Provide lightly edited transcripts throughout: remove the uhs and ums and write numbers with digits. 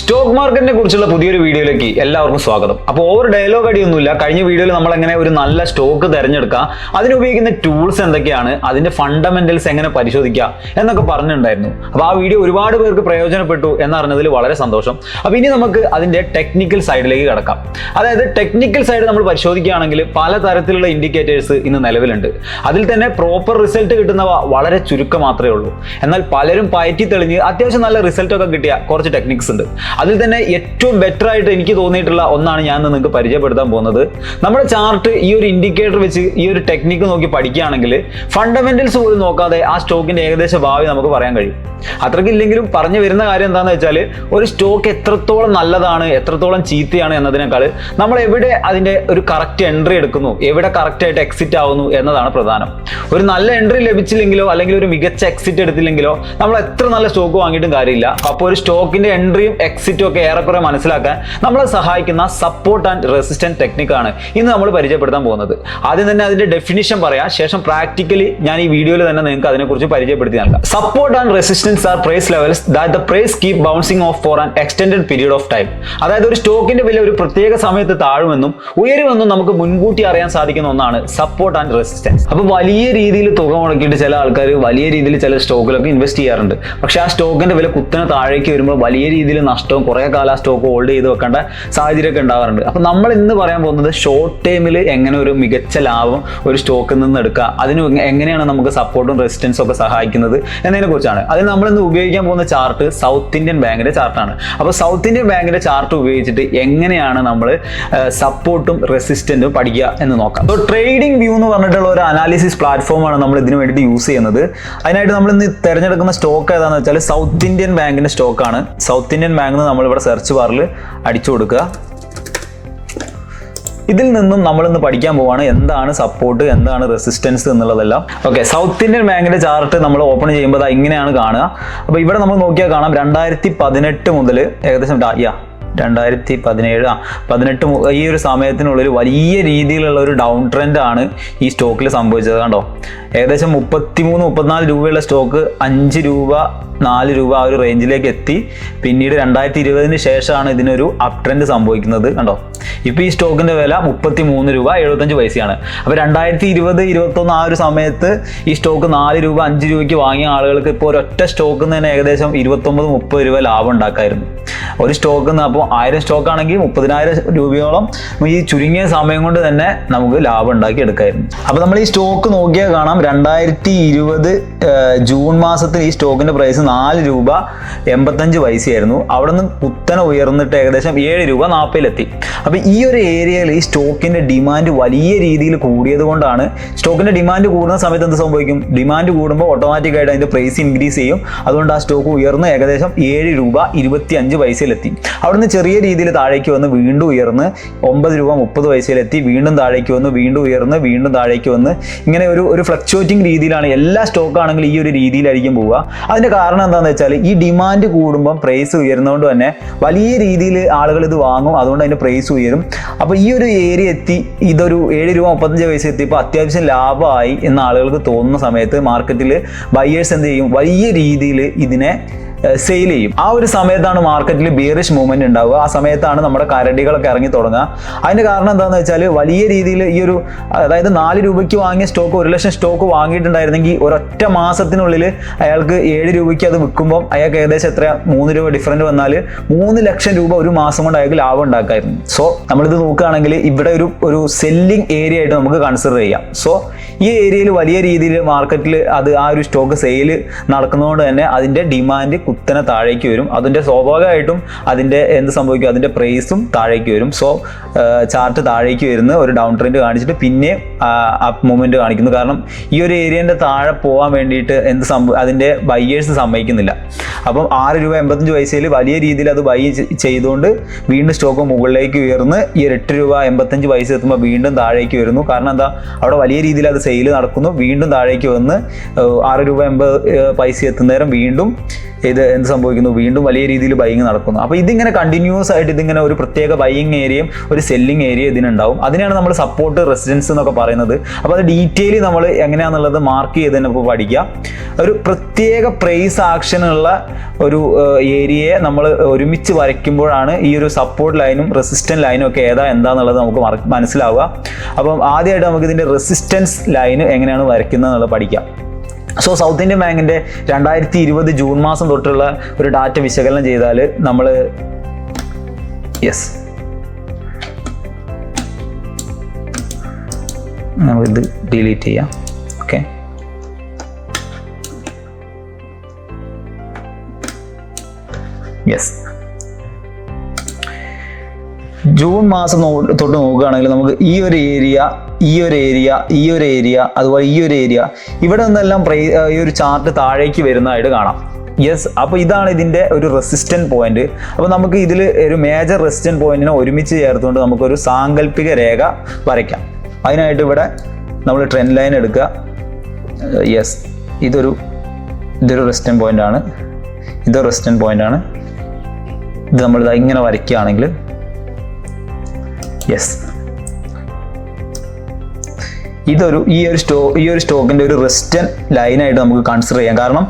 Stock മാർക്കറ്റിനെ കുറിച്ചുള്ള പുതിയൊരു വീഡിയോയിലേക്ക് എല്ലാവർക്കും സ്വാഗതം. അപ്പോൾ ഓവർ ഡയലോഗ് അടിയൊന്നുമില്ല. കഴിഞ്ഞ വീഡിയോയിൽ നമ്മൾ എങ്ങനെ ഒരു നല്ല സ്റ്റോക്ക് തിരഞ്ഞെടുക്കാം, അതിനുപയോഗിക്കുന്ന ടൂൾസ് എന്തൊക്കെയാണ്, അതിന്റെ ഫണ്ടമെന്റൽസ് എങ്ങനെ പരിശോധിക്കാം എന്നൊക്കെ പറഞ്ഞിട്ടുണ്ടായിരുന്നു. അപ്പോൾ ആ വീഡിയോ ഒരുപാട് പേർക്ക് പ്രയോജനപ്പെട്ടു എന്നറിഞ്ഞതിൽ വളരെ സന്തോഷം. അപ്പോൾ ഇനി നമുക്ക് അതിന്റെ ടെക്നിക്കൽ സൈഡിലേക്ക് കടക്കാം. അതായത് ടെക്നിക്കൽ സൈഡ് നമ്മൾ പരിശോധിക്കുകയാണെങ്കിൽ പല തരത്തിലുള്ള ഇൻഡിക്കേറ്റേഴ്സ് ഇന്ന് നിലവിലുണ്ട്. അതിൽ തന്നെ പ്രോപ്പർ റിസൾട്ട് കിട്ടുന്നവ വളരെ ചുരുക്കം മാത്രമേ ഉള്ളൂ. എന്നാൽ പലരും പയറ്റി തെളിഞ്ഞ് അത്യാവശ്യം നല്ല റിസൾട്ട് ഒക്കെ കിട്ടിയ കുറച്ച് ടെക്നിക്സ് ഉണ്ട്. അതിൽ തന്നെ ഏറ്റവും ബെറ്റർ ആയിട്ട് എനിക്ക് തോന്നിയിട്ടുള്ള ഒന്നാണ് ഞാൻ നിങ്ങൾക്ക് പരിചയപ്പെടുത്താൻ പോകുന്നത്. നമ്മുടെ ചാർട്ട് ഈ ഒരു ഇൻഡിക്കേറ്റർ വെച്ച് ഈ ഒരു ടെക്നിക്ക് നോക്കി പഠിക്കുകയാണെങ്കിൽ ഫണ്ടമെന്റൽസ് പോലും നോക്കാതെ ആ സ്റ്റോക്കിന്റെ ഏകദേശ ഭാവി നമുക്ക് പറയാൻ കഴിയും. അത്രയ്ക്കില്ലെങ്കിലും പറഞ്ഞു വരുന്ന കാര്യം എന്താണെന്ന് വെച്ചാൽ, ഒരു സ്റ്റോക്ക് എത്രത്തോളം നല്ലതാണ് എത്രത്തോളം ചീത്തയാണ് എന്നതിനേക്കാൾ നമ്മൾ എവിടെ അതിന്റെ ഒരു കറക്റ്റ് എൻട്രി എടുക്കുന്നു, എവിടെ കറക്റ്റ് ആയിട്ട് എക്സിറ്റ് ആവുന്നു എന്നതാണ് പ്രധാനം. ഒരു നല്ല എൻട്രി ലഭിച്ചില്ലെങ്കിലോ അല്ലെങ്കിൽ ഒരു മികച്ച എക്സിറ്റ് എടുത്തില്ലെങ്കിലോ നമ്മൾ എത്ര നല്ല സ്റ്റോക്ക് വാങ്ങിയിട്ടും കാര്യമില്ല. അപ്പോൾ ഒരു സ്റ്റോക്കിന്റെ എൻട്രിയും എക്സിറ്റും ഒക്കെ ഏറെക്കുറെ മനസ്സിലാക്കാൻ നമ്മളെ സഹായിക്കുന്ന സപ്പോർട്ട് ആൻഡ് റെസിസ്റ്റൻസ് ടെക്നിക്കാണ് ഇന്ന് നമ്മൾ പരിചയപ്പെടുത്താൻ പോകുന്നത്. ആദ്യം തന്നെ അതിന്റെ ഡെഫിനിഷൻ പറയാം, ശേഷം പ്രാക്ടിക്കലി ഞാൻ ഈ വീഡിയോയിൽ തന്നെ നിങ്ങൾക്ക് അതിനെക്കുറിച്ച് പരിചയപ്പെടുത്തി നൽകാം. Support and resistance are price levels that the price keep bouncing off for an extended period of time. അതായത് ഒരു സ്റ്റോക്കിന്റെ വില ഒരു പ്രത്യേക സമയത്ത് താഴുമെന്നും ഉയരുമെന്നും നമുക്ക് മുൻകൂട്ടി അറിയാൻ സാധിക്കുന്ന ഒന്നാണ് സപ്പോർട്ട് ആൻഡ് റെസിസ്റ്റൻസ്. അപ്പോൾ വലിയ രീതിയിൽ തുക മുടക്കിയിട്ട് ചില ആൾക്കാർ വലിയ രീതിയിൽ ചില സ്റ്റോക്കിലൊക്കെ ഇൻവെസ്റ്റ് ചെയ്യാറുണ്ട്. പക്ഷേ ആ സ്റ്റോക്കിന്റെ വില കുത്തനെ താഴേക്ക് വരുമ്പോൾ വലിയ രീതിയിൽ നഷ്ടവും കുറേ കാലം ആ സ്റ്റോക്ക് ഹോൾഡ് ചെയ്ത് വെക്കേണ്ട സാഹചര്യമൊക്കെ ഉണ്ടാവാറുണ്ട്. അപ്പോൾ നമ്മൾ ഇന്ന് പറയാൻ പോകുന്നത് ഷോർട്ട് ടൈമിൽ എങ്ങനെ ഒരു മികച്ച ലാഭം ഒരു സ്റ്റോക്കിൽ നിന്ന് എടുക്കുക, അതിന് എങ്ങനെയാണ് നമുക്ക് സപ്പോർട്ടും റെസിസ്റ്റൻസും ഒക്കെ സഹായിക്കുന്നത് എന്നതിനെ കുറിച്ചാണ്. അതിന് നമ്മൾ ഇന്ന് ഉപയോഗിക്കാൻ പോകുന്ന ചാർട്ട് സൗത്ത് ഇന്ത്യൻ ബാങ്കിന്റെ ചാർട്ടാണ്. അപ്പോൾ സൗത്ത് ഇന്ത്യൻ ബാങ്കിന്റെ ചാർട്ട് ഉപയോഗിച്ചിട്ട് എങ്ങനെയാണ് നമ്മൾ സപ്പോർട്ടും റെസിസ്റ്റന്റും പഠിക്കുക എന്ന് നോക്കാം. അപ്പോൾ ട്രേഡിംഗ് വ്യൂ എന്ന് പറഞ്ഞിട്ടുള്ള ഒരു അനാലിസിസ് പ്ലാറ്റ്ഫോമാണ് നമ്മൾ ഇതിനു വേണ്ടിയിട്ട് യൂസ് ചെയ്യുന്നത്. അതിനായിട്ട് നമ്മൾ ഇന്ന് തിരഞ്ഞെടുക്കുന്ന സ്റ്റോക്ക് ഏതാണെന്ന് വെച്ചാൽ സൗത്ത് ഇന്ത്യൻ ബാങ്കിന്റെ സ്റ്റോക്കാണ്. സൗത്ത് ഇന്ത്യൻ ബാങ്ക് എന്ന് നമ്മൾ ഇവിടെ സെർച്ച് ബാറിൽ അടിച്ചു കൊടുക്കുക. ഇതിൽ നിന്നും നമ്മളിന്ന് പഠിക്കാൻ പോവാണ് എന്താണ് സപ്പോർട്ട്, എന്താണ് റെസിസ്റ്റൻസ് എന്നുള്ളതെല്ലാം. ഓക്കെ, സൗത്ത് ഇന്ത്യൻ ബാങ്കിന്റെ ചാർട്ട് നമ്മൾ ഓപ്പൺ ചെയ്യുമ്പോൾ ഇങ്ങനെയാണ് കാണുക. അപ്പോൾ ഇവിടെ നമ്മൾ നോക്കിയാൽ കാണാം 2018 മുതൽ ഏകദേശം 2017 ഈ ഒരു സമയത്തിനുള്ളിൽ വലിയ രീതിയിലുള്ള ഒരു ഡൗൺ ട്രെൻഡ് ആണ് ഈ സ്റ്റോക്കിൽ സംഭവിച്ചത്. കണ്ടോ, ഏകദേശം 33-34 രൂപയുള്ള സ്റ്റോക്ക് 5 രൂപ 4 രൂപ ആ ഒരു റേഞ്ചിലേക്ക് എത്തി. പിന്നീട് 2020 ശേഷമാണ് ഇതിനൊരു അപ് ട്രെൻഡ് സംഭവിക്കുന്നത്. കണ്ടോ, ഇപ്പൊ ഈ സ്റ്റോക്കിന്റെ വില 33 രൂപ 75 പൈസയാണ്. അപ്പൊ 2020-21 ആ ഒരു സമയത്ത് ഈ സ്റ്റോക്ക് 4 രൂപ 5 രൂപയ്ക്ക് വാങ്ങിയ ആളുകൾക്ക് ഇപ്പോൾ ഒരൊറ്റ സ്റ്റോക്കിൽ നിന്ന് തന്നെ ഏകദേശം 29-30 രൂപ ലാഭം ഉണ്ടാക്കായിരുന്നു. ഒരു സ്റ്റോക്കിൽ നിന്ന് അപ്പോൾ 1000 സ്റ്റോക്ക് ആണെങ്കിൽ 30,000 രൂപയോളം ഈ ചുരുങ്ങിയ സമയം കൊണ്ട് തന്നെ നമുക്ക് ലാഭം ഉണ്ടാക്കി എടുക്കായിരുന്നു. അപ്പൊ നമ്മൾ ഈ സ്റ്റോക്ക് നോക്കിയാൽ കാണാം 2020 ജൂൺ മാസത്തിൽ ഈ സ്റ്റോക്കിന്റെ പ്രൈസ് 4 രൂപ 85 പൈസയായിരുന്നു. അവിടെ നിന്ന് കുത്തനെ ഉയർന്നിട്ട് ഏകദേശം 7 രൂപ 40 അപ്പൊ ഈ ഒരു ഏരിയയിൽ ഈ സ്റ്റോക്കിന്റെ ഡിമാൻഡ് വലിയ രീതിയിൽ കൂടിയത് കൊണ്ടാണ്. സ്റ്റോക്കിന്റെ ഡിമാൻഡ് കൂടുന്ന സമയത്ത് എന്ത് സംഭവിക്കും, ഡിമാൻഡ് കൂടുമ്പോൾ ഓട്ടോമാറ്റിക്കായിട്ട് അതിന്റെ പ്രൈസ് ഇൻക്രീസ് ചെയ്യും. അതുകൊണ്ട് ആ സ്റ്റോക്ക് ഉയർന്ന് ഏകദേശം 7 രൂപ 25 പൈസയിലെത്തി. അവിടുന്ന് ചെറിയ രീതിയിൽ താഴേക്ക് വന്ന് വീണ്ടും ഉയർന്ന് 9 രൂപ 30 പൈസയിലെത്തി. വീണ്ടും താഴേക്ക് വന്ന് വീണ്ടും ഉയർന്ന് വീണ്ടും താഴേക്ക് വന്ന് ഇങ്ങനെ ഒരു ഫ്ലക്ച്വേറ്റിംഗ് രീതിയിലാണ് എല്ലാ സ്റ്റോക്കാണെങ്കിലും ഈ ഒരു രീതിയിലായിരിക്കും പോവുക. അതിന്റെ കാരണം എന്താണെന്ന് വെച്ചാൽ ഈ ഡിമാൻഡ് കൂടുമ്പോൾ പ്രൈസ് ഉയരുന്നതുകൊണ്ട് തന്നെ വലിയ രീതിയിൽ ആളുകൾ ഇത് വാങ്ങും. അതുകൊണ്ട് അതിന്റെ പ്രൈസ് ഉയരും. അപ്പോൾ ഈ ഒരു ഏരിയ എത്തി ഇതൊരു 7 രൂപ 35 പൈസ എത്തിയപ്പോൾ അത്യാവശ്യം ലാഭമായി എന്ന് ആളുകൾക്ക് തോന്നുന്ന സമയത്ത് മാർക്കറ്റിൽ ബയേഴ്സ് എന്ത് ചെയ്യും, വലിയ രീതിയിൽ ഇതിനെ സെയിൽ ചെയ്യും. ആ ഒരു സമയത്താണ് മാർക്കറ്റിൽ ബിയറിഷ് മൂവ്മെന്റ് ഉണ്ടാവുക. ആ സമയത്താണ് നമ്മുടെ കരടികളൊക്കെ ഇറങ്ങി തുടങ്ങുക. അതിന്റെ കാരണം എന്താണെന്ന് വെച്ചാൽ വലിയ രീതിയിൽ ഈ ഒരു അതായത് 4 രൂപയ്ക്ക് വാങ്ങിയ സ്റ്റോക്ക് 1 ലക്ഷം സ്റ്റോക്ക് വാങ്ങിയിട്ടുണ്ടായിരുന്നെങ്കിൽ ഒരൊറ്റ മാസത്തിനുള്ളിൽ അയാൾക്ക് 7 രൂപയ്ക്ക് അത് വിൽക്കുമ്പോൾ അയാൾക്ക് ഏകദേശം എത്ര 3 രൂപ ഡിഫറൻറ്റ് വന്നാൽ 3 ലക്ഷം രൂപ ഒരു മാസം കൊണ്ട് അയാൾക്ക് ലാഭം ഉണ്ടാക്കായിരുന്നു. സോ നമ്മളിത് നോക്കുകയാണെങ്കിൽ ഇവിടെ ഒരു സെല്ലിംഗ് ഏരിയ ആയിട്ട് നമുക്ക് കൺസിഡർ ചെയ്യാം. സോ ഈ ഏരിയയിൽ വലിയ രീതിയിൽ മാർക്കറ്റിൽ അത് ആ ഒരു സ്റ്റോക്ക് സെയിൽ നടക്കുന്നതുകൊണ്ട് തന്നെ അതിന്റെ ഡിമാൻഡ് കുത്തനെ താഴേക്ക് വരും. അതിന്റെ സ്വാഭാവികമായിട്ടും അതിന്റെ എന്ത് സംഭവിക്കും, അതിന്റെ പ്രൈസും താഴേക്ക് വരും. സോ ചാർട്ട് താഴേക്ക് വരുന്ന ഒരു ഡൗൺ ട്രെൻഡ് കാണിച്ചിട്ട് പിന്നെ അപ്പ് മൂവ്മെന്റ് കാണിക്കുന്നു. കാരണം ഈ ഒരു ഏരിയന്റെ താഴെ പോകാൻ വേണ്ടിയിട്ട് അതിന്റെ ബയ്യേഴ്സ് സമ്മതിക്കുന്നില്ല. അപ്പം 6 രൂപ 85 പൈസയിൽ വലിയ രീതിയിൽ അത് ബൈ ചെയ്തുകൊണ്ട് വീണ്ടും സ്റ്റോക്ക് മുകളിലേക്ക് ഉയർന്ന് ഈ 8 രൂപ 85 പൈസ എത്തുമ്പോൾ വീണ്ടും താഴേക്ക് വരുന്നു. കാരണം എന്താ, അവിടെ വലിയ രീതിയിൽ അത് സെയിൽ നടക്കുന്നു. വീണ്ടും താഴേക്ക് വന്ന് 6 രൂപ 80 പൈസ എത്തുന്നേരം വീണ്ടും ഇത് എന്ത് സംഭവിക്കുന്നു, വീണ്ടും വലിയ രീതിയിൽ ബൈയിങ് നടക്കുന്നു. അപ്പോൾ ഇതിങ്ങനെ കണ്ടിന്യൂസ് ആയിട്ട് ഇതിങ്ങനെ ഒരു പ്രത്യേക ബൈയിങ് ഏരിയയും ഒരു സെല്ലിംഗ് ഏരിയ ഇതിനുണ്ടാവും. അതിനാണ് നമ്മൾ സപ്പോർട്ട് റെസിസ്റ്റൻസ് എന്നൊക്കെ പറയുന്നത്. അപ്പോൾ അത് ഡീറ്റെയിൽ നമ്മൾ എങ്ങനെയാണെന്നുള്ളത് മാർക്ക് ചെയ്ത് തന്നെ ഇപ്പോൾ പഠിക്കുക. ഒരു പ്രത്യേക പ്രൈസ് ആക്ഷനുള്ള ഒരു ഏരിയയെ നമ്മൾ ഒരുമിച്ച് വരയ്ക്കുമ്പോഴാണ് ഈ ഒരു സപ്പോർട്ട് ലൈനും റെസിസ്റ്റൻസ് ലൈനും ഒക്കെ എന്താന്നുള്ളത് നമുക്ക് മനസ്സിലാവുക. അപ്പം ആദ്യമായിട്ട് നമുക്ക് ഇതിൻ്റെ റെസിസ്റ്റൻസ് ലൈൻ എങ്ങനെയാണ് വരയ്ക്കുന്നത് എന്നുള്ളത് പഠിക്കാം. സോ സൗത്ത് ഇന്ത്യൻ ബാങ്കിൻ്റെ 2020 ജൂൺ മാസം തൊട്ടുള്ള ഒരു ഡാറ്റ വിശകലനം ചെയ്താൽ നമ്മൾ നമുക്കിത് ഡിലീറ്റ് ചെയ്യാം. ഓക്കെ, ജൂൺ മാസം തൊട്ട് നോക്കുകയാണെങ്കിൽ നമുക്ക് ഈ ഒരു ഏരിയ അതുപോലെ ഈ ഒരു ഏരിയ ഇവിടെ നിന്നെല്ലാം ഈ ഒരു ചാർട്ട് താഴേക്ക് വരുന്നതായിട്ട് കാണാം. അപ്പോൾ ഇതാണ് ഇതിൻ്റെ ഒരു റെസിസ്റ്റൻറ്റ് പോയിന്റ്. അപ്പോൾ നമുക്ക് ഇതിൽ ഒരു മേജർ റെസിസ്റ്റൻറ്റ് പോയിന്റിനെ ഒരുമിച്ച് ചേർത്തുകൊണ്ട് നമുക്കൊരു സാങ്കല്പിക രേഖ വരയ്ക്കാം. അതിനായിട്ട് ഇവിടെ നമ്മൾ ട്രെൻഡ് ലൈൻ എടുക്കുക. ഇതൊരു റെസിസ്റ്റൻറ്റ് പോയിന്റാണ്, ഇതൊരു റെസിസ്റ്റൻറ്റ് പോയിന്റാണ്. ഇത് നമ്മൾ ഇങ്ങനെ വരയ്ക്കുകയാണെങ്കിൽ ഈ ഒരു സ്റ്റോക്കിന്റെ ഒരു റെസിസ്റ്റൻറ്റ് ലൈനായിട്ട് നമുക്ക് കൺസിഡർ ചെയ്യാം. കാരണം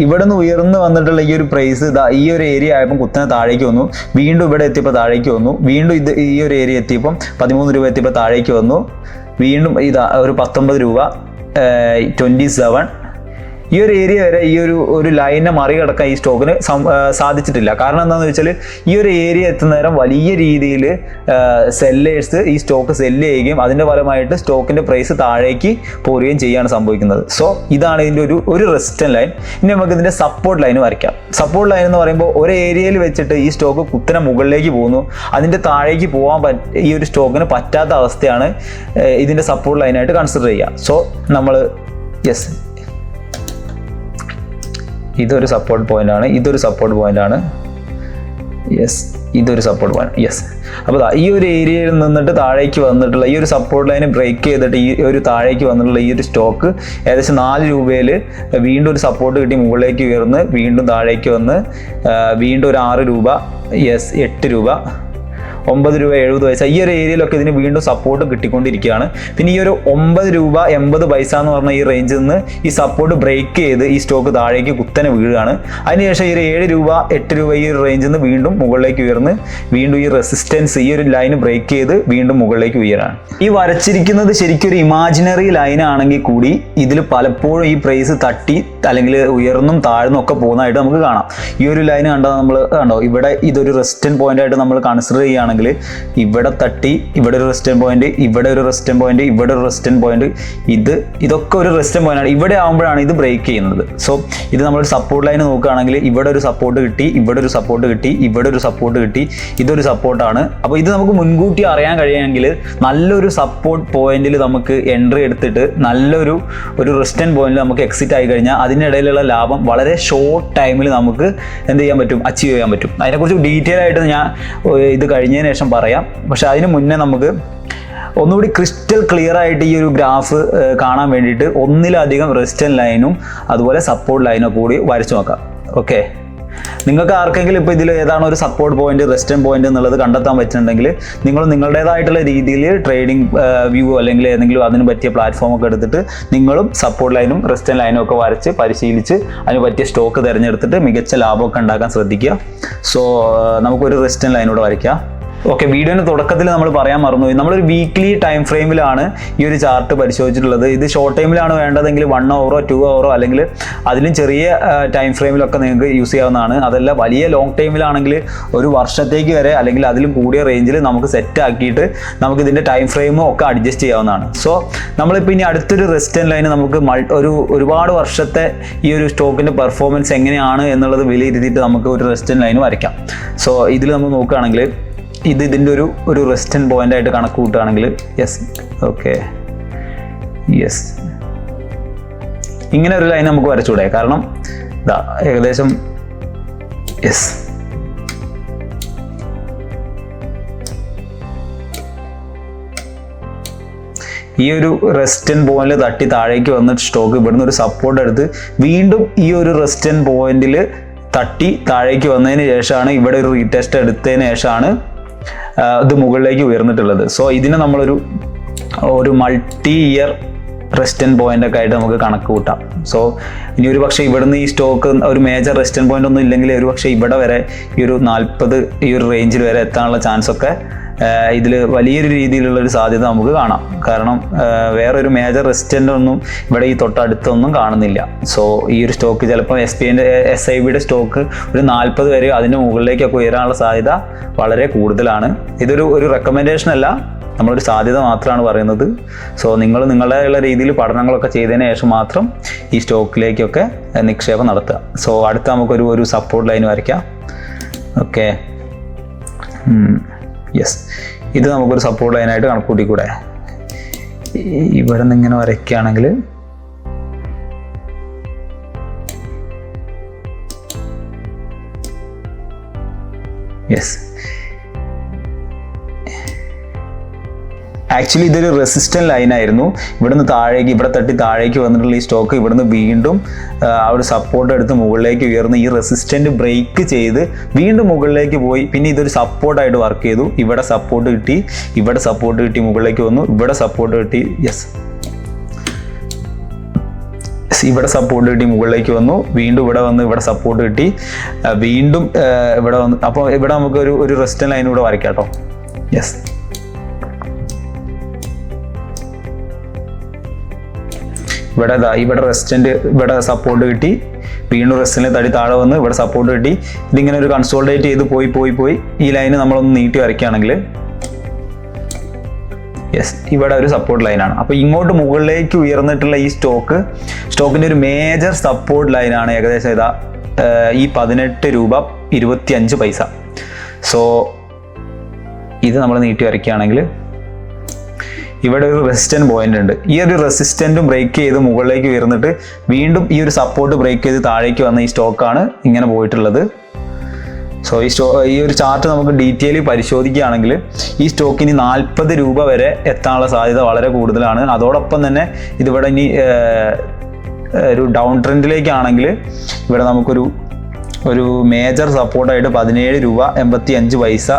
ഇവിടെ നിന്ന് ഉയർന്നു വന്നിട്ടുള്ള ഈ ഒരു പ്രൈസ് ഈ ഒരു ഏരിയ ആയപ്പോൾ കുത്തനെ താഴേക്ക് വന്നു, വീണ്ടും ഇവിടെ എത്തിയപ്പോൾ താഴേക്ക് വന്നു, വീണ്ടും ഈ ഒരു ഏരിയ എത്തിയപ്പം 13 രൂപ എത്തിയപ്പോൾ താഴേക്ക് വന്നു, വീണ്ടും ഒരു 19 രൂപ 27. ഈ ഒരു ഏരിയ വരെ ഈ ഒരു ലൈനെ മറികടക്കാൻ ഈ സ്റ്റോക്കിന് സാധിച്ചിട്ടില്ല. കാരണം എന്താണെന്ന് വെച്ചാൽ ഈ ഒരു ഏരിയ എത്തുന്ന നേരം വലിയ രീതിയിൽ സെല്ലേഴ്സ് ഈ സ്റ്റോക്ക് സെല്ല് ചെയ്യുകയും അതിൻ്റെ ഫലമായിട്ട് സ്റ്റോക്കിൻ്റെ പ്രൈസ് താഴേക്ക് പോരുകയും ചെയ്യുകയാണ് സംഭവിക്കുന്നത്. സോ ഇതാണ് ഇതിൻ്റെ ഒരു റെസിസ്റ്റൻറ്റ് ലൈൻ. ഇനി നമുക്ക് ഇതിൻ്റെ സപ്പോർട്ട് ലൈൻ വരയ്ക്കാം. സപ്പോർട്ട് ലൈൻ എന്ന് പറയുമ്പോൾ ഒരു ഏരിയയിൽ വെച്ചിട്ട് ഈ സ്റ്റോക്ക് കുത്തനെ മുകളിലേക്ക് പോകുന്നു, അതിൻ്റെ താഴേക്ക് പോകാൻ ഈ ഒരു സ്റ്റോക്കിന് പറ്റാത്ത അവസ്ഥയാണ് ഇതിൻ്റെ സപ്പോർട്ട് ലൈനായിട്ട് കൺസിഡർ ചെയ്യുക. സോ നമ്മൾ ഇതൊരു സപ്പോർട്ട് പോയിന്റ് ആണ്, ഇതൊരു സപ്പോർട്ട് പോയിന്റ് ആണ്. ഇതൊരു സപ്പോർട്ട് പോയിന്റ്. അപ്പോൾ ഈ ഒരു ഏരിയയിൽ നിന്നിട്ട് താഴേക്ക് വന്നിട്ടുള്ള ഈ ഒരു സപ്പോർട്ട് ലൈന് ബ്രേക്ക് ചെയ്തിട്ട് ഈ ഒരു താഴേക്ക് വന്നിട്ടുള്ള ഈ ഒരു സ്റ്റോക്ക് ഏകദേശം 4 രൂപയിൽ വീണ്ടും ഒരു സപ്പോർട്ട് കിട്ടി മുകളിലേക്ക് ഉയർന്ന് വീണ്ടും താഴേക്ക് വന്ന് വീണ്ടും ഒരു 6 രൂപ 8 രൂപ 9 രൂപ 70 പൈസ ഈ ഒരു ഏരിയയിലൊക്കെ ഇതിന് വീണ്ടും സപ്പോർട്ട് കിട്ടിക്കൊണ്ടിരിക്കുകയാണ്. പിന്നെ ഈ ഒരു 9 രൂപ 80 പൈസ എന്ന് പറഞ്ഞ ഈ റേഞ്ചിൽ നിന്ന് ഈ സപ്പോർട്ട് ബ്രേക്ക് ചെയ്ത് ഈ സ്റ്റോക്ക് താഴേക്ക് കുത്തനെ വീഴുകയാണ്. അതിനുശേഷം ഈ ഒരു 7 രൂപ 8 രൂപ ഈ ഒരു റേഞ്ചിൽ നിന്ന് വീണ്ടും മുകളിലേക്ക് ഉയർന്ന് വീണ്ടും ഈ റെസിസ്റ്റൻസ് ഈ ഒരു ലൈന് ബ്രേക്ക് ചെയ്ത് വീണ്ടും മുകളിലേക്ക് ഉയരാണ്. ഈ വരച്ചിരിക്കുന്നത് ശരിക്കും ഒരു ഇമാജിനറി ലൈൻ ആണെങ്കിൽ കൂടി ഇതിൽ പലപ്പോഴും ഈ പ്രൈസ് തട്ടി അല്ലെങ്കിൽ ഉയർന്നും താഴ്ന്നും ഒക്കെ പോകുന്നതായിട്ട് നമുക്ക് കാണാം. ഈ ഒരു ലൈൻ കണ്ടോ ഇവിടെ ഇതൊരു റെസിസ്റ്റൻറ്റ് പോയിന്റ് ആയിട്ട് നമ്മൾ കൺസിഡർ ചെയ്യുകയാണെങ്കിൽ ഇവിടെ തട്ടി ഇവിടെ ഒരു റെസിസ്റ്റൻറ്റ് പോയിന്റ്, ഇവിടെ ഒരു റെസിസ്റ്റൻറ്റ് പോയിന്റ്, ഇവിടെ ഒരു റെസിസ്റ്റൻറ്റ് പോയിന്റ്, ഇതൊക്കെ ഒരു റെസിസ്റ്റൻറ്റ് പോയിന്റ് ആണ്. ഇവിടെ ആകുമ്പോഴാണ് ഇത് ബ്രേക്ക് ചെയ്യുന്നത്. സോ ഇത് നമ്മളൊരു സപ്പോർട്ട് ലൈൻ നോക്കുകയാണെങ്കിൽ ഇവിടെ ഒരു സപ്പോർട്ട് കിട്ടി, ഇവിടെ ഒരു സപ്പോർട്ട് കിട്ടി, ഇവിടെ ഒരു സപ്പോർട്ട് കിട്ടി, ഇതൊരു സപ്പോർട്ടാണ്. അപ്പോൾ ഇത് നമുക്ക് മുൻകൂട്ടി അറിയാൻ കഴിയുമെങ്കിൽ നല്ലൊരു സപ്പോർട്ട് പോയിന്റിൽ നമുക്ക് എൻട്രി എടുത്തിട്ട് നല്ലൊരു റെസിസ്റ്റൻറ്റ് പോയിന്റിൽ നമുക്ക് എക്സിറ്റ് ആയി കഴിഞ്ഞാൽ അതിനിടയിലുള്ള ലാഭം വളരെ ഷോർട്ട് ടൈമിൽ നമുക്ക് എന്ത് ചെയ്യാൻ പറ്റും, അച്ചീവ് ചെയ്യാൻ പറ്റും. അതിനെക്കുറിച്ച് ഡീറ്റെയിൽ ആയിട്ട് ഞാൻ ഇത് കഴിഞ്ഞതിന് ശേഷം പറയാം. പക്ഷെ അതിന് മുന്നേ നമുക്ക് ഒന്നുകൂടി ക്രിസ്റ്റൽ ക്ലിയർ ആയിട്ട് ഈ ഒരു ഗ്രാഫ് കാണാൻ വേണ്ടിയിട്ട് ഒന്നിലധികം റെസിസ്റ്റൻറ്റ് ലൈനും അതുപോലെ സപ്പോർട്ട് ലൈനും കൂടി വരച്ചു നോക്കാം. ഓക്കെ, നിങ്ങൾക്ക് ആർക്കെങ്കിലും ഇപ്പോൾ ഇതിൽ ഏതാണ് ഒരു സപ്പോർട്ട് പോയിന്റ് റെസിസ്റ്റൻറ്റ് പോയിന്റ് എന്നുള്ളത് കണ്ടെത്താൻ പറ്റുന്നുണ്ടെങ്കിൽ നിങ്ങൾ നിങ്ങളുടേതായിട്ടുള്ള രീതിയിൽ ട്രേഡിംഗ് വ്യൂ അല്ലെങ്കിൽ ഏതെങ്കിലും അതിന് പറ്റിയ പ്ലാറ്റ്ഫോം ഒക്കെ എടുത്തിട്ട് നിങ്ങളും സപ്പോർട്ട് ലൈനും റെസിസ്റ്റൻറ്റ് ലൈനും ഒക്കെ വരച്ച് പരിശീലിച്ച് അതിന് പറ്റിയ സ്റ്റോക്ക് തിരഞ്ഞെടുത്തിട്ട് മികച്ച ലാഭമൊക്കെ ഉണ്ടാക്കാൻ ശ്രദ്ധിക്കുക. സോ നമുക്കൊരു റെസിസ്റ്റൻറ്റ് ലൈനോട് വരയ്ക്കാം. ഓക്കെ, വീഡിയോയുടെ തുടക്കത്തിൽ നമ്മൾ പറയാൻ മറന്നുപോയി, നമ്മളൊരു വീക്ക്ലി ടൈം ഫ്രെയിമിലാണ് ഈ ഒരു ചാർട്ട് പരിശോധിച്ചിട്ടുള്ളത്. ഇത് ഷോർട്ട് ടൈമിലാണ് വേണ്ടതെങ്കിൽ 1 hour 2 hour അല്ലെങ്കിൽ അതിലും ചെറിയ ടൈം ഫ്രെയിമിലൊക്കെ നിങ്ങൾക്ക് യൂസ് ചെയ്യാവുന്നതാണ്. അതല്ല വലിയ ലോങ് ടൈമിലാണെങ്കിൽ ഒരു വർഷത്തേക്ക് വരെ അല്ലെങ്കിൽ അതിലും കൂടിയ റേഞ്ചിൽ നമുക്ക് സെറ്റ് ആക്കിയിട്ട് നമുക്ക് ഇതിൻ്റെ ടൈം ഫ്രെയിമും ഒക്കെ അഡ്ജസ്റ്റ് ചെയ്യാവുന്നതാണ്. സോ നമ്മളിപ്പോൾ ഇനി അടുത്തൊരു റെസിസ്റ്റൻറ്റ് ലൈന് നമുക്ക് ഒരുപാട് വർഷത്തെ ഈ ഒരു സ്റ്റോക്കിൻ്റെ പെർഫോമൻസ് എങ്ങനെയാണ് എന്നുള്ളത് വിലയിരുത്തിയിട്ട് നമുക്ക് ഒരു റെസിസ്റ്റൻറ്റ് ലൈന് വരയ്ക്കാം. സോ ഇതിൽ നമ്മൾ നോക്കുകയാണെങ്കിൽ ഇതിൻ്റെ ഒരു റെസിസ്റ്റൻറ്റ് പോയിന്റ് ആയിട്ട് കണക്ക് കൂട്ടുകയാണെങ്കിൽ ഓക്കെ ഇങ്ങനെ ഒരു ലൈൻ നമുക്ക് വരച്ചൂടെ? കാരണം ഇതാ ഏകദേശം ഈ ഒരു റെസിസ്റ്റൻറ്റ് പോയിന്റിൽ തട്ടി താഴേക്ക് വന്നിട്ട് സ്റ്റോക്ക് ഇവിടുന്ന് ഒരു സപ്പോർട്ട് എടുത്ത് വീണ്ടും ഈ ഒരു റെസിസ്റ്റൻറ്റ് പോയിന്റിൽ തട്ടി താഴേക്ക് വന്നതിന് ശേഷമാണ് ഇവിടെ ഒരു റീടെസ്റ്റ് എടുത്തതിന് ശേഷമാണ് ഇത് മുകളിലേക്ക് ഉയർന്നിട്ടുള്ളത്. സോ ഇതിനെ നമ്മളൊരു മൾട്ടി ഇയർ റെസ്റ്റന്റ് പോയിന്റ് ഒക്കെ ആയിട്ട് നമുക്ക് കണക്ക് കൂട്ടാം. സോ ഇനി ഒരു പക്ഷേ ഇവിടുന്ന് ഈ സ്റ്റോക്ക് ഒരു മേജർ റെസ്റ്റന്റ് പോയിന്റ് ഒന്നും ഇല്ലെങ്കിൽ ഒരു പക്ഷേ ഇവിടെ വരെ ഈ ഒരു 40 ഈ ഒരു റേഞ്ചിൽ വരെ എത്താനുള്ള ചാൻസ് ഒക്കെ ഇതിൽ വലിയൊരു രീതിയിലുള്ള ഒരു സാധ്യത നമുക്ക് കാണാം. കാരണം വേറൊരു മേജർ റെസ്റ്റന്റ് ഒന്നും ഇവിടെ ഈ തൊട്ടടുത്തൊന്നും കാണുന്നില്ല. സോ ഈ ഒരു സ്റ്റോക്ക് ചിലപ്പോൾ SIBയുടെ സ്റ്റോക്ക് ഒരു 40 വരെ അതിന് മുകളിലേക്കൊക്കെ ഉയരാനുള്ള സാധ്യത വളരെ കൂടുതലാണ്. ഇതൊരു റെക്കമെൻഡേഷൻ അല്ല, നമ്മളൊരു സാധ്യത മാത്രമാണ് പറയുന്നത്. സോ നിങ്ങൾ നിങ്ങളുടേതായുള്ള രീതിയിൽ പഠനങ്ങളൊക്കെ ചെയ്തതിന് ശേഷം മാത്രം ഈ സ്റ്റോക്കിലേക്കൊക്കെ നിക്ഷേപം നടത്തുക. സോ അടുത്ത നമുക്കൊരു സപ്പോർട്ട് ലൈൻ വരയ്ക്കാം. ഓക്കെ, യെസ്, ഇത് നമുക്കൊരു സപ്പോർട്ട് ലൈനായിട്ട് കണക്കൂട്ടിക്കൂടെ? ഇവിടെ നിന്ന് ഇങ്ങനെ വരയ്ക്കുകയാണെങ്കിൽ യെസ്, ആക്ച്വലി ഇതൊരു റെസിസ്റ്റന്റ് ലൈൻ ആയിരുന്നു. ഇവിടെ തട്ടി താഴേക്ക് വന്നിട്ടുള്ള ഈ സ്റ്റോക്ക് ഇവിടുന്ന് വീണ്ടും ആ ഒരു സപ്പോർട്ട് എടുത്ത് മുകളിലേക്ക് ഉയർന്ന് ഈ റെസിസ്റ്റന്റ് ബ്രേക്ക് ചെയ്ത് വീണ്ടും മുകളിലേക്ക് പോയി. പിന്നെ ഇതൊരു സപ്പോർട്ടായിട്ട് വർക്ക് ചെയ്തു. ഇവിടെ സപ്പോർട്ട് കിട്ടി മുകളിലേക്ക് വന്നു. ഇവിടെ സപ്പോർട്ട് കിട്ടി, ഇവിടെ സപ്പോർട്ട് കിട്ടി മുകളിലേക്ക് വന്നു. വീണ്ടും ഇവിടെ സപ്പോർട്ട് കിട്ടി, വീണ്ടും ഇവിടെ വന്നു. അപ്പോൾ ഇവിടെ നമുക്ക് ഒരു റെസിസ്റ്റന്റ് ലൈൻ ഇവിടെ വരയ്ക്കാം കേട്ടോ. യെസ്, ഇവിടെ റെസിസ്റ്റന്റ്, ഇവിടെ സപ്പോർട്ട് കിട്ടി, വീണ്ടും റെസിസ്റ്റന്റിൽ തടി താഴെ വന്ന് ഇവിടെ സപ്പോർട്ട് കിട്ടി. ഇതിങ്ങനെ ഒരു കൺസോൾട്ടേറ്റ് ചെയ്ത് പോയി ഈ ലൈന് നമ്മളൊന്ന് നീട്ടി വരയ്ക്കുകയാണെങ്കിൽ ഇവിടെ ഒരു സപ്പോർട്ട് ലൈനാണ്. അപ്പോൾ ഇങ്ങോട്ട് മുകളിലേക്ക് ഉയർന്നിട്ടുള്ള ഈ സ്റ്റോക്കിന്റെ ഒരു മേജർ സപ്പോർട്ട് ലൈനാണ് ഏകദേശം ഈ 18 രൂപ 25 പൈസ. സോ ഇത് നമ്മൾ നീട്ടി വരയ്ക്കുകയാണെങ്കിൽ ഇവിടെ ഒരു റെസിസ്റ്റന്റ് പോയിന്റ് ഉണ്ട്. ഈ ഒരു റെസിസ്റ്റന്റും ബ്രേക്ക് ചെയ്ത് മുകളിലേക്ക് ഉയർന്നിട്ട് വീണ്ടും ഈ ഒരു സപ്പോർട്ട് ബ്രേക്ക് ചെയ്ത് താഴേക്ക് വന്ന ഈ സ്റ്റോക്കാണ് ഇങ്ങനെ പോയിട്ടുള്ളത്. സോ ഈ ഒരു ചാർട്ട് നമുക്ക് ഡീറ്റെയിൽ പരിശോധിക്കുകയാണെങ്കിൽ ഈ സ്റ്റോക്കിന് 40 രൂപ വരെ എത്താനുള്ള സാധ്യത വളരെ കൂടുതലാണ്. അതോടൊപ്പം തന്നെ ഇതിവിടെ ഇനി ഒരു ഡൗൺ ട്രെൻഡിലേക്കാണെങ്കിൽ ഇവിടെ നമുക്കൊരു മേജർ സപ്പോർട്ടായിട്ട് 17 രൂപ 85 പൈസ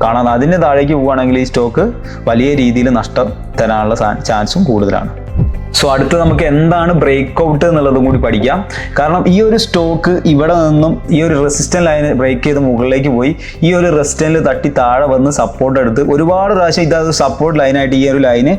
കാണാം. അതിന് താഴേക്ക് പോവുകയാണെങ്കിൽ ഈ സ്റ്റോക്ക് വലിയ രീതിയിൽ നഷ്ടം തരാനുള്ള ചാൻസും കൂടുതലാണ്. സോ അടുത്ത് നമുക്ക് എന്താണ് ബ്രേക്ക് ഔട്ട് എന്നുള്ളതും കൂടി പഠിക്കാം. കാരണം ഈ ഒരു സ്റ്റോക്ക് ഇവിടെ നിന്നും ഈ ഒരു റെസിസ്റ്റന്റ് ലൈന് ബ്രേക്ക് ചെയ്ത് മുകളിലേക്ക് പോയി ഈ ഒരു റെസിസ്റ്റന്റിൽ തട്ടി താഴെ വന്ന് സപ്പോർട്ട് എടുത്ത് ഒരുപാട് പ്രാവശ്യം ഇതത് സപ്പോർട്ട് ലൈനായിട്ട് ഈ ഒരു ലൈന്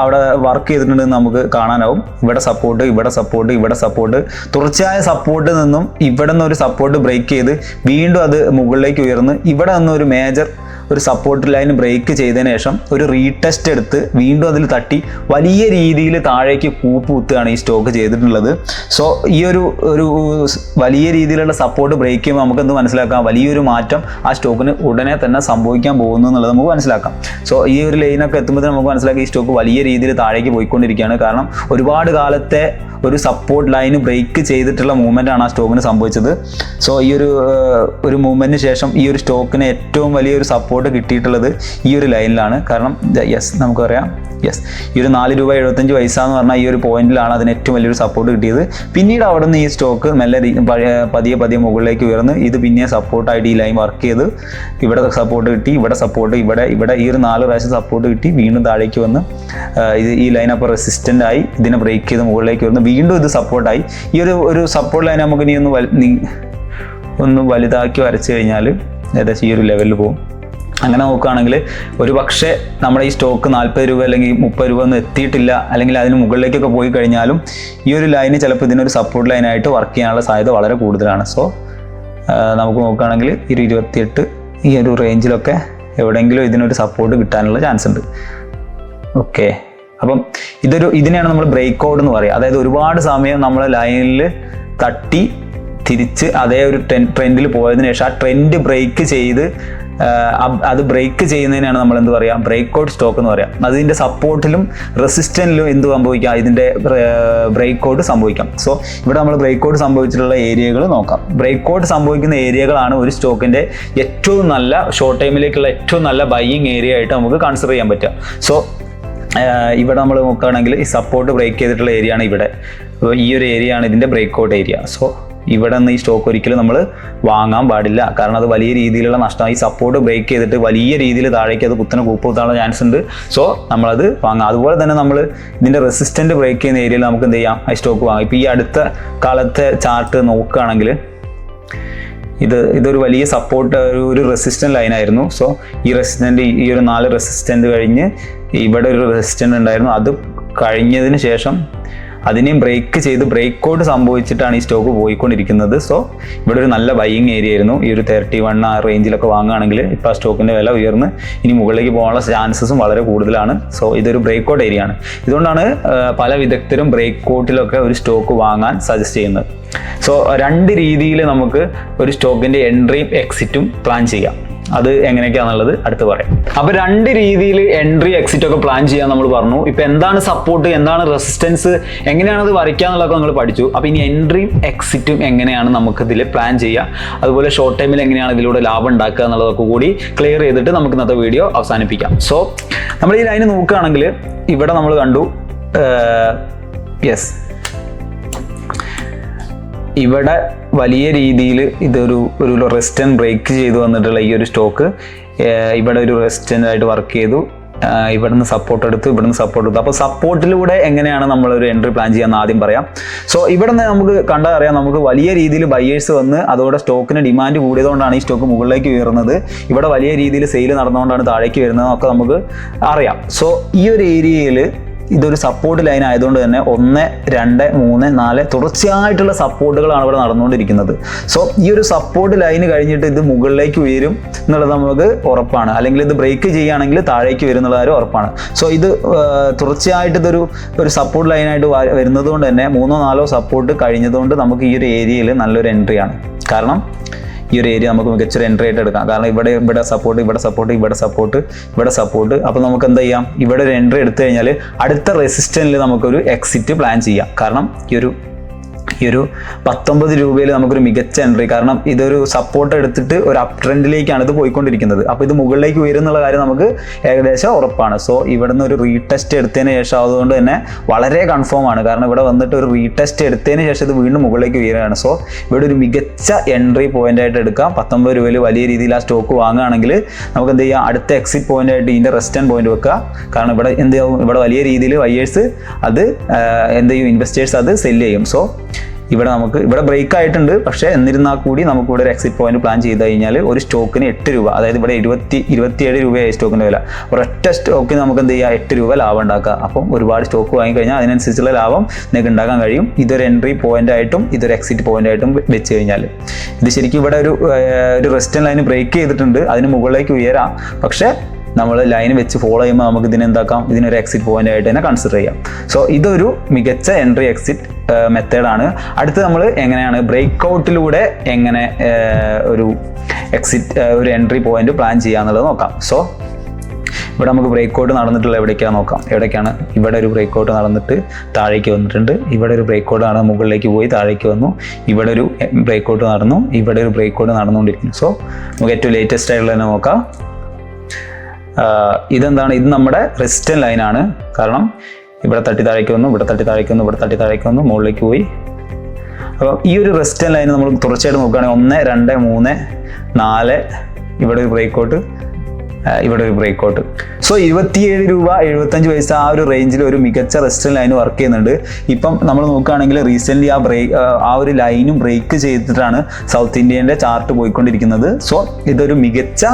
അവിടെ വർക്ക് ചെയ്തിട്ടുണ്ടെന്ന് നമുക്ക് കാണാനാവും. ഇവിടെ സപ്പോർട്ട് തുടർച്ചയായ സപ്പോർട്ടിൽ നിന്നും ഇവിടെ നിന്ന് ഒരു സപ്പോർട്ട് ബ്രേക്ക് ചെയ്ത് വീണ്ടും അത് മുകളിലേക്ക് ഉയർന്ന് ഇവിടെ നിന്ന് ഒരു മേജർ ഒരു സപ്പോർട്ട് ലൈൻ ബ്രേക്ക് ചെയ്തതിന് ശേഷം ഒരു റീടെസ്റ്റ് എടുത്ത് വീണ്ടും അതിൽ തട്ടി വലിയ രീതിയിൽ താഴേക്ക് കുത്തുകയാണ് ഈ സ്റ്റോക്ക് ചെയ്തിട്ടുള്ളത്. സോ ഈ ഒരു വലിയ രീതിയിലുള്ള സപ്പോർട്ട് ബ്രേക്ക് ചെയ്യുമ്പോൾ നമുക്ക് എന്ത് മനസ്സിലാക്കാം? വലിയൊരു മാറ്റം ആ സ്റ്റോക്കിന് ഉടനെ തന്നെ സംഭവിക്കാൻ പോകുന്നു എന്നുള്ളത് നമുക്ക് മനസ്സിലാക്കാം. സോ ഈ ഒരു ലൈനൊക്കെ എത്തുമ്പോൾ നമുക്ക് മനസ്സിലാക്കാം ഈ സ്റ്റോക്ക് വലിയ രീതിയിൽ താഴേക്ക് പോയിക്കൊണ്ടിരിക്കുകയാണ്. കാരണം ഒരുപാട് കാലത്തെ ഒരു സപ്പോർട്ട് ലൈന് ബ്രേക്ക് ചെയ്തിട്ടുള്ള മൂവ്മെൻ്റ് ആണ് ആ സ്റ്റോക്കിന് സംഭവിച്ചത്. സോ ഈ ഒരു മൂവ്മെൻറ്റിന് ശേഷം ഈ ഒരു സ്റ്റോക്കിന് ഏറ്റവും വലിയൊരു സപ്പോർട്ട് കിട്ടിയിട്ടുള്ളത് ഈ ഒരു ലൈനിലാണ്. കാരണം നമുക്കറിയാം ഈ ഒരു 4 രൂപ 75 പൈസ എന്ന് പറഞ്ഞാൽ ഈ ഒരു പോയിന്റിലാണ് അതിന് ഏറ്റവും വലിയൊരു സപ്പോർട്ട് കിട്ടിയത്. പിന്നീട് അവിടെ നിന്ന് ഈ സ്റ്റോക്ക് മെല്ലെ പതിയെ മുകളിലേക്ക് ഉയർന്ന് ഇത് പിന്നെ സപ്പോർട്ടായിട്ട് ഈ ലൈൻ വർക്ക് ചെയ്ത് ഇവിടെ സപ്പോർട്ട് കിട്ടി, ഇവിടെ സപ്പോർട്ട്, ഇവിടെ ഈ ഒരു 4 പ്രാവശ്യം സപ്പോർട്ട് കിട്ടി, വീണ്ടും താഴേക്ക് വന്ന് ഈ ലൈൻ അപ്പോൾ റെസിസ്റ്റൻ്റ് ആയി ഇതിനെ ബ്രേക്ക് ചെയ്ത് മുകളിലേക്ക് വന്ന് വീണ്ടും ഇത് സപ്പോർട്ടായി. ഈ ഒരു സപ്പോർട്ട് ലൈൻ നമുക്ക് ഇനി ഒന്ന് വലുതാക്കി വരച്ചു കഴിഞ്ഞാൽ ഏകദേശം ഈ ഒരു ലെവലിൽ പോകും. അങ്ങനെ നോക്കുകയാണെങ്കിൽ ഒരു പക്ഷേ നമ്മുടെ ഈ സ്റ്റോക്ക് 40 രൂപ അല്ലെങ്കിൽ 30 രൂപ ഒന്നും എത്തിയിട്ടില്ല, അല്ലെങ്കിൽ അതിന് മുകളിലേക്കൊക്കെ പോയി കഴിഞ്ഞാലും ഈ ഒരു ലൈന് ചിലപ്പോൾ ഇതിനൊരു സപ്പോർട്ട് ലൈനായിട്ട് വർക്ക് ചെയ്യാനുള്ള സാധ്യത വളരെ കൂടുതലാണ്. സോ നമുക്ക് നോക്കുകയാണെങ്കിൽ 28 ഈ ഒരു റേഞ്ചിലൊക്കെ എവിടെയെങ്കിലും ഇതിനൊരു സപ്പോർട്ട് കിട്ടാനുള്ള ചാൻസ് ഉണ്ട്. ഓക്കെ, അപ്പം ഇതിനെയാണ് നമ്മൾ ബ്രേക്ക് ഔട്ട് എന്ന് പറയുക. അതായത് ഒരുപാട് സമയം നമ്മൾ ലൈനിൽ തട്ടി തിരിച്ച് അതേ ഒരു ട്രെൻഡിൽ പോയതിനു ശേഷം ആ ട്രെൻഡ് ബ്രേക്ക് ചെയ്ത് അത് ബ്രേക്ക് ചെയ്യുന്നതിനാണ് നമ്മൾ എന്ത് പറയുക? ബ്രേക്ക് ഔട്ട് സ്റ്റോക്ക് എന്ന് പറയാം. അതിൻ്റെ സപ്പോർട്ടിലും റെസിസ്റ്റൻറ്റിലും എന്ത് സംഭവിക്കാം? ഇതിൻ്റെ ബ്രേക്ക് ഔട്ട് സംഭവിക്കാം. സോ ഇവിടെ നമ്മൾ ബ്രേക്ക് ഔട്ട് സംഭവിച്ചിട്ടുള്ള ഏരിയകൾ നോക്കാം. ബ്രേക്ക് ഔട്ട് സംഭവിക്കുന്ന ഏരിയകളാണ് ഒരു സ്റ്റോക്കിൻ്റെ ഏറ്റവും നല്ല ഷോർട്ട് ടൈമിലേക്കുള്ള ഏറ്റവും നല്ല ബൈയിങ് ഏരിയ ആയിട്ട് നമുക്ക് കൺസിഡർ ചെയ്യാൻ പറ്റുക. സോ ഇവിടെ നമ്മൾ നോക്കുകയാണെങ്കിൽ ഈ സപ്പോർട്ട് ബ്രേക്ക് ചെയ്തിട്ടുള്ള ഏരിയ ആണ് ഇവിടെ. അപ്പോൾ ഈ ഒരു ഏരിയ ആണ് ഇതിൻ്റെ ബ്രേക്ക് ഔട്ട് ഏരിയ. സോ ഇവിടെ നിന്ന് ഈ സ്റ്റോക്ക് ഒരിക്കലും നമ്മൾ വാങ്ങാൻ പാടില്ല. കാരണം അത് വലിയ രീതിയിലുള്ള നഷ്ടം. ഈ സപ്പോർട്ട് ബ്രേക്ക് ചെയ്തിട്ട് വലിയ രീതിയിൽ താഴേക്ക് അത് കുത്തനെ കൂപ്പുത്താനുള്ള ചാൻസ് ഉണ്ട്. സോ നമ്മളത് വാങ്ങാം. അതുപോലെ തന്നെ നമ്മൾ ഇതിൻ്റെ റെസിസ്റ്റൻറ്റ് ബ്രേക്ക് ചെയ്യുന്ന ഏരിയയിൽ നമുക്ക് എന്ത് ചെയ്യാം, ഈ സ്റ്റോക്ക് വാങ്ങാം. ഇപ്പോൾ ഈ അടുത്ത കാലത്തെ ചാർട്ട് നോക്കുകയാണെങ്കിൽ ഇതൊരു വലിയ സപ്പോർട്ട്, ഒരു റെസിസ്റ്റൻ്റ് ലൈനായിരുന്നു. സോ ഈ റെസിസ്റ്റൻ്റ്, ഈ ഒരു 4 റെസിസ്റ്റൻ്റ് കഴിഞ്ഞ് ഇവിടെ ഒരു റെസിസ്റ്റൻ്റ് ഉണ്ടായിരുന്നു. അത് കഴിഞ്ഞതിന് ശേഷം അതിനെയും ബ്രേക്ക് ചെയ്ത് ബ്രേക്ക് ഔട്ട് സംഭവിച്ചിട്ടാണ് ഈ സ്റ്റോക്ക് പോയിക്കൊണ്ടിരിക്കുന്നത്. സോ ഇവിടെ ഒരു നല്ല ബൈയിങ് ഏരിയ ആയിരുന്നു. ഈ ഒരു 31 ആ റേഞ്ചിലൊക്കെ വാങ്ങുകയാണെങ്കിൽ ഇപ്പോൾ ആ സ്റ്റോക്കിൻ്റെ വില ഉയർന്ന് ഇനി മുകളിലേക്ക് പോകാനുള്ള ചാൻസസും വളരെ കൂടുതലാണ്. സോ ഇതൊരു ബ്രേക്ക് ഔട്ട് ഏരിയ ആണ്. ഇതുകൊണ്ടാണ് പല വിദഗ്ധരും ബ്രേക്ക് ഔട്ടിലൊക്കെ ഒരു സ്റ്റോക്ക് വാങ്ങാൻ സജസ്റ്റ് ചെയ്യുന്നത്. സോ 2 രീതിയിൽ നമുക്ക് ഒരു സ്റ്റോക്കിൻ്റെ എൻട്രിയും എക്സിറ്റും പ്ലാൻ ചെയ്യാം. അത് എങ്ങനെയൊക്കെയാണെന്നുള്ളത് അടുത്ത് പറയാം. അപ്പോൾ 2 രീതിയിൽ എൻട്രി എക്സിറ്റ് ഒക്കെ പ്ലാൻ ചെയ്യാൻ നമ്മൾ പറഞ്ഞു. ഇപ്പോൾ എന്താണ് സപ്പോർട്ട്, എന്താണ് റെസിസ്റ്റൻസ്, എങ്ങനെയാണ് അത് വരയ്ക്കുക എന്നുള്ളതൊക്കെ നമ്മൾ പഠിച്ചു. അപ്പോൾ ഇനി എൻട്രിയും എക്സിറ്റും എങ്ങനെയാണ് നമുക്ക് ഇതിൽ പ്ലാൻ ചെയ്യുക, അതുപോലെ ഷോർട്ട് ടൈമിൽ എങ്ങനെയാണ് ഇതിലൂടെ ലാഭം ഉണ്ടാക്കുക എന്നുള്ളതൊക്കെ കൂടി ക്ലിയർ ചെയ്തിട്ട് നമുക്ക് ഇന്നത്തെ വീഡിയോ അവസാനിപ്പിക്കാം. സോ നമ്മൾ ഈ ലൈന് നോക്കുകയാണെങ്കിൽ ഇവിടെ നമ്മൾ കണ്ടു, ഇവിടെ വലിയ രീതിയിൽ ഇതൊരു റെസിസ്റ്റൻറ്റ് ബ്രേക്ക് ചെയ്ത് വന്നിട്ടുള്ള ഈ ഒരു സ്റ്റോക്ക് ഇവിടെ ഒരു റെസിസ്റ്റൻ്റ് ആയിട്ട് വർക്ക് ചെയ്തു. ഇവിടുന്ന് സപ്പോർട്ട് എടുത്തു, ഇവിടുന്ന് സപ്പോർട്ട് എടുത്തു. അപ്പോൾ സപ്പോർട്ടിലൂടെ എങ്ങനെയാണ് നമ്മളൊരു എൻട്രി പ്ലാൻ ചെയ്യാമെന്ന് ആദ്യം പറയാം. സോ ഇവിടെ നിന്ന് നമുക്ക് കണ്ടാൽ അറിയാം, നമുക്ക് വലിയ രീതിയിൽ ബയേഴ്സ് വന്ന് അതോടെ സ്റ്റോക്കിന് ഡിമാൻഡ് കൂടിയതുകൊണ്ടാണ് ഈ സ്റ്റോക്ക് മുകളിലേക്ക് ഉയർന്നത്. ഇവിടെ വലിയ രീതിയിൽ സെയിൽ നടന്നുകൊണ്ടാണ് താഴേക്ക് വരുന്നതെന്നൊക്കെ നമുക്ക് അറിയാം. സോ ഈ ഒരു ഏരിയയിൽ ഇതൊരു സപ്പോർട്ട് ലൈൻ ആയതുകൊണ്ട് തന്നെ 1, 2, 3, 4 തുടർച്ചയായിട്ടുള്ള സപ്പോർട്ടുകളാണ് ഇവിടെ നടന്നുകൊണ്ടിരിക്കുന്നത്. സോ ഈ ഒരു സപ്പോർട്ട് ലൈന് കഴിഞ്ഞിട്ട് ഇത് മുകളിലേക്ക് ഉയരും എന്നുള്ളത് നമുക്ക് ഉറപ്പാണ്. അല്ലെങ്കിൽ ഇത് ബ്രേക്ക് ചെയ്യുകയാണെങ്കിൽ താഴേക്ക് വരും എന്നുള്ള കാര്യം ഉറപ്പാണ്. സോ ഇത് തുടർച്ചയായിട്ട് ഒരു സപ്പോർട്ട് ലൈനായിട്ട് വരുന്നത് കൊണ്ട് തന്നെ 3, 4 സപ്പോർട്ട് കഴിഞ്ഞതുകൊണ്ട് നമുക്ക് ഈ ഒരു ഏരിയയിൽ നല്ലൊരു എൻട്രിയാണ്. കാരണം ഈ ഒരു ഏരിയ നമുക്ക് മികച്ചൊരു എൻട്രി ആയിട്ട് എടുക്കാം. കാരണം ഇവിടെ സപ്പോർട്ട്, ഇവിടെ സപ്പോർട്ട്, ഇവിടെ സപ്പോർട്ട്, ഇവിടെ സപ്പോർട്ട്. അപ്പോൾ നമുക്ക് എന്ത് ചെയ്യാം, ഇവിടെ ഒരു എൻട്രി എടുത്തു കഴിഞ്ഞാൽ അടുത്ത റെസിസ്റ്റൻറ്റിൽ നമുക്കൊരു എക്സിറ്റ് പ്ലാൻ ചെയ്യാം. കാരണം ഈ ഒരു 19 രൂപയിൽ നമുക്കൊരു മികച്ച എൻട്രി, കാരണം ഇതൊരു സപ്പോർട്ട് എടുത്തിട്ട് ഒരു അപ് ട്രെൻഡിലേക്കാണ് ഇത് പോയിക്കൊണ്ടിരിക്കുന്നത്. അപ്പോൾ ഇത് മുകളിലേക്ക് ഉയരുന്നുള്ള കാര്യം നമുക്ക് ഏകദേശം ഉറപ്പാണ്. സോ ഇവിടെ നിന്ന് ഒരു റീടെസ്റ്റ് എടുത്തതിന് ശേഷം അതുകൊണ്ട് തന്നെ വളരെ കൺഫേം ആണ്. കാരണം ഇവിടെ വന്നിട്ട് ഒരു റീടെസ്റ്റ് എടുത്തതിന് ശേഷം ഇത് വീണ്ടും മുകളിലേക്ക് ഉയരുകയാണ്. സോ ഇവിടെ ഒരു മികച്ച എൻട്രി പോയിന്റ് ആയിട്ട് എടുക്കാം. 19 രൂപയിൽ വലിയ രീതിയിൽ ആ സ്റ്റോക്ക് വാങ്ങുകയാണെങ്കിൽ നമുക്ക് എന്ത് ചെയ്യാം, അടുത്ത എക്സിറ്റ് പോയിന്റ് ആയിട്ട് ഇതിൻ്റെ റെസിസ്റ്റൻറ്റ് പോയിന്റ് വെക്കുക. കാരണം ഇവിടെ എന്ത് ചെയ്യും, ഇവിടെ വലിയ രീതിയിൽ ബയേഴ്സ് അത് എന്ത് ചെയ്യും, ഇൻവെസ്റ്റേഴ്സ് അത് സെല്ല് ചെയ്യും. സോ ഇവിടെ ബ്രേക്ക് ആയിട്ടുണ്ട്. പക്ഷേ എന്നിരുന്നാൽ കൂടി നമുക്ക് ഇവിടെ ഒരു എക്സിറ്റ് പോയിന്റ് പ്ലാൻ ചെയ്ത് കഴിഞ്ഞാൽ ഒരു സ്റ്റോക്കിന് 8 രൂപ, അതായത് ഇവിടെ 27 രൂപയായി സ്റ്റോക്കിൻ്റെ വില. ഒരൊറ്റ സ്റ്റോക്കിന് നമുക്ക് എന്ത് ചെയ്യുക, 8 രൂപ ലാഭം ഉണ്ടാക്കുക. അപ്പം ഒരുപാട് സ്റ്റോക്ക് വാങ്ങിക്കഴിഞ്ഞാൽ അതിനനുസരിച്ചുള്ള ലാഭം നിങ്ങൾക്ക് ഉണ്ടാക്കാൻ കഴിയും. ഇതൊരു എൻട്രി പോയിന്റ് ആയിട്ടും ഇതൊരു എക്സിറ്റ് പോയിന്റ് ആയിട്ടും വെച്ച് കഴിഞ്ഞാൽ ഇത് ശരിക്കും ഇവിടെ ഒരു റെസിസ്റ്റൻറ്റ് ലൈന് ബ്രേക്ക് ചെയ്തിട്ടുണ്ട്. അതിന് മുകളിലേക്ക് ഉയരാം. പക്ഷേ നമ്മൾ ലൈൻ വെച്ച് ഫോളോ ചെയ്യുമ്പോൾ നമുക്ക് ഇതിനെന്താക്കാം, ഇതിനൊരു എക്സിറ്റ് പോയിന്റ് ആയിട്ട് തന്നെ കൺസിഡർ ചെയ്യാം. സോ ഇതൊരു മികച്ച എൻട്രി എക്സിറ്റ് മെത്തേഡാണ്. അടുത്ത് നമ്മൾ എങ്ങനെയാണ് ബ്രേക്ക് ഔട്ടിലൂടെ എങ്ങനെ ഒരു എൻട്രി പോയിന്റ് പ്ലാൻ ചെയ്യാന്നുള്ളത് നോക്കാം. സോ ഇവിടെ നമുക്ക് ബ്രേക്ക് ഔട്ട് നടന്നിട്ടുള്ള എവിടേക്കാണ് ഇവിടെ ഒരു ബ്രേക്ക് ഔട്ട് നടന്നിട്ട് താഴേക്ക് വന്നിട്ടുണ്ട്. ഇവിടെ ഒരു ബ്രേക്ക് ഔട്ട് നടന്ന് മുകളിലേക്ക് പോയി താഴേക്ക് വന്നു. ഇവിടെ ഒരു ബ്രേക്ക് ഔട്ട് നടന്നു. ഇവിടെ ഒരു ബ്രേക്ക് ഔട്ട് നടന്നുകൊണ്ടിരിക്കുന്നു. സോ നമുക്ക് ഏറ്റവും ലേറ്റസ്റ്റ് ആയിട്ടുള്ള തന്നെ നോക്കാം. ഇതെന്താണ്, ഇത് നമ്മുടെ റെസിസ്റ്റൻറ്റ് ലൈനാണ്. കാരണം ഇവിടെ തട്ടി താഴേക്ക് വന്നു, ഇവിടെ തട്ടി താഴേക്ക് വന്നു, ഇവിടെ തട്ടി താഴേക്ക് വന്നു, മുകളിലേക്ക് പോയി. അപ്പോൾ ഈ ഒരു റെസിസ്റ്റൻറ്റ് ലൈൻ നമ്മൾ തുടർച്ചയായിട്ട് നോക്കുകയാണെങ്കിൽ 1, 2, 3, 4 ഇവിടെ ഒരു ബ്രേക്ക് ഔട്ട്, ഇവിടെ ഒരു ബ്രേക്ക് ഔട്ട്. സോ 27 രൂപ 75 പൈസ ആ ഒരു റേഞ്ചിൽ ഒരു മികച്ച റെസിസ്റ്റൻറ്റ് ലൈൻ വർക്ക് ചെയ്യുന്നുണ്ട്. ഇപ്പം നമ്മൾ നോക്കുകയാണെങ്കിൽ റീസെൻ്റ്ലി ആ ഒരു ലൈനും ബ്രേക്ക് ചെയ്തിട്ടാണ് സൗത്ത് ഇന്ത്യൻ്റെ ചാർട്ട് പോയിക്കൊണ്ടിരിക്കുന്നത്. സോ ഇതൊരു മികച്ച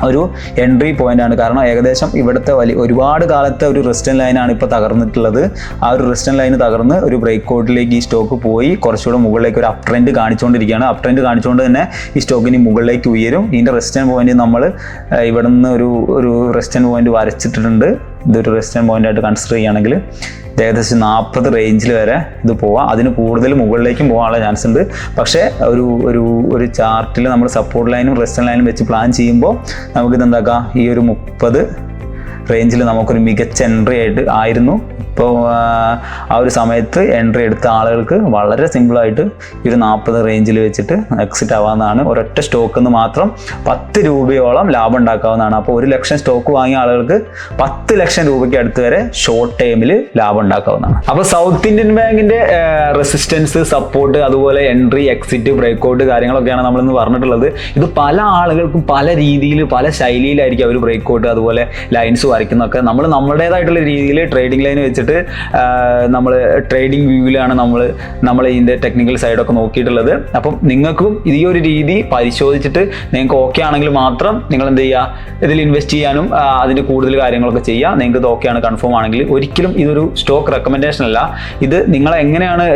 ഒരു എൻട്രി പോയിന്റ് ആണ്. കാരണം ഏകദേശം ഇവിടുത്തെ ഒരുപാട് കാലത്തെ ഒരു റെസിസ്റ്റൻറ്റ് ലൈനാണ് ഇപ്പോൾ തകർന്നിട്ടുള്ളത്. ആ ഒരു റെസിസ്റ്റൻറ്റ് ലൈന് തകർന്ന് ഒരു ബ്രേക്ക് ഔട്ടിലേക്ക് ഈ സ്റ്റോക്ക് പോയി കുറച്ചുകൂടെ മുകളിലേക്ക് ഒരു അപ് ട്രെൻഡ് കാണിച്ചുകൊണ്ടിരിക്കുകയാണ്. അപ് ട്രെൻഡ് കാണിച്ചുകൊണ്ട് തന്നെ ഈ സ്റ്റോക്കിന് മുകളിലേക്ക് ഉയരും. ഇതിൻ്റെ റെസിസ്റ്റൻറ്റ് പോയിന്റ് നമ്മൾ ഇവിടെ നിന്ന് ഒരു റെസിസ്റ്റൻറ്റ് പോയിന്റ് വരച്ചിട്ടുണ്ട്. ഇതൊരു റെസിസ്റ്റൻറ്റ് പോയിന്റ് ആയിട്ട് കൺസിഡർ ചെയ്യുകയാണെങ്കിൽ ഏകദേശം 40 റേഞ്ചിൽ വരെ ഇത് പോവാം. അതിന് കൂടുതൽ മുകളിലേക്കും പോകാനുള്ള ചാൻസ് ഉണ്ട്. പക്ഷേ ഒരു ചാർട്ടിൽ നമ്മൾ സപ്പോർട്ട് ലൈനും റെസിസ്റ്റൻറ്റ് ലൈനും വെച്ച് പ്ലാൻ ചെയ്യുമ്പോൾ നമുക്കിത് എന്താക്കാം, ഈ ഒരു 30 റേഞ്ചിൽ നമുക്കൊരു മികച്ച എൻട്രി ആയിട്ട് ആയിരുന്നു. ഇപ്പോൾ ആ ഒരു സമയത്ത് എൻട്രി എടുത്ത ആളുകൾക്ക് വളരെ സിമ്പിളായിട്ട് ഈ ഒരു 40 റേഞ്ചിൽ വെച്ചിട്ട് എക്സിറ്റ് ആവാവുന്നതാണ്. ഒരൊറ്റ സ്റ്റോക്കിൽ നിന്ന് മാത്രം 10 രൂപയോളം ലാഭം ഉണ്ടാക്കാവുന്നതാണ്. അപ്പോൾ 1 ലക്ഷം സ്റ്റോക്ക് വാങ്ങിയ ആളുകൾക്ക് 10 ലക്ഷം രൂപയ്ക്ക് അടുത്ത് വരെ ഷോർട്ട് ടൈമിൽ ലാഭം ഉണ്ടാക്കാവുന്നതാണ്. അപ്പോൾ സൗത്ത് ഇന്ത്യൻ ബാങ്കിന്റെ റെസിസ്റ്റൻസ്, സപ്പോർട്ട്, അതുപോലെ എൻട്രി, എക്സിറ്റ്, ബ്രേക്ക്ഔട്ട് കാര്യങ്ങളൊക്കെയാണ് നമ്മളിന്ന് പറഞ്ഞിട്ടുള്ളത്. ഇത് പല ആളുകൾക്കും പല രീതിയിൽ, പല ശൈലിയിലായിരിക്കും അവർ ബ്രേക്ക്ഔട്ട് അതുപോലെ ലൈൻസ് വരയ്ക്കുന്നതൊക്കെ. നമ്മൾ നമ്മുടേതായിട്ടുള്ള രീതിയിൽ ട്രേഡിംഗ് ലൈൻ വെച്ചിട്ട് നമ്മൾ ട്രേഡിംഗ് വ്യൂവിലാണ് നമ്മൾ ഇതിൻ്റെ ടെക്നിക്കൽ സൈഡൊക്കെ നോക്കിയിട്ടുള്ളത്. അപ്പം നിങ്ങൾക്കും ഈ ഒരു രീതി പരിശോധിച്ചിട്ട് നിങ്ങൾക്ക് ഓക്കെ ആണെങ്കിൽ മാത്രം നിങ്ങൾ എന്ത് ചെയ്യുക, ഇതിൽ ഇൻവെസ്റ്റ് ചെയ്യാനും അതിൻ്റെ കൂടുതൽ കാര്യങ്ങളൊക്കെ ചെയ്യുക. നിങ്ങൾക്ക് ഇത് ഓക്കെയാണ്, കൺഫേം ആണെങ്കിൽ. ഒരിക്കലും ഇതൊരു സ്റ്റോക്ക് റെക്കമെൻഡേഷൻ അല്ല. ഇത് നിങ്ങളെങ്ങനെയാണ്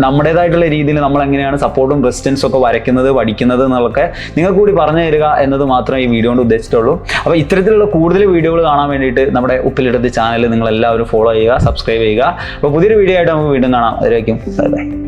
നമ്മുടേതായിട്ടുള്ള രീതിയിൽ നമ്മളെങ്ങനെയാണ് സപ്പോർട്ടും റെസിസ്റ്റൻസും ഒക്കെ വരയ്ക്കുന്നത്, പഠിക്കുന്നത് എന്നൊക്കെ നിങ്ങൾ കൂടി പറഞ്ഞു തരിക എന്നത് മാത്രമേ ഈ വീഡിയോ കൊണ്ട് ഉദ്ദേശിച്ചിട്ടുള്ളൂ. അപ്പോൾ ഇത്തരത്തിലുള്ള കൂടുതൽ വീഡിയോകൾ കാണാൻ വേണ്ടിയിട്ട് നമ്മുടെ ഉപ്പിലിടത്ത് ചാനൽ നിങ്ങളെല്ലാവരും ഫോളോ ചെയ്യുക, സബ്സ്ക്രൈബ് ചെയ്യുക. അപ്പോൾ പുതിയൊരു വീഡിയോ ആയിട്ട് നമുക്ക് വീണ്ടും കാണാം. അതിലേക്കും ബൈ ബൈ.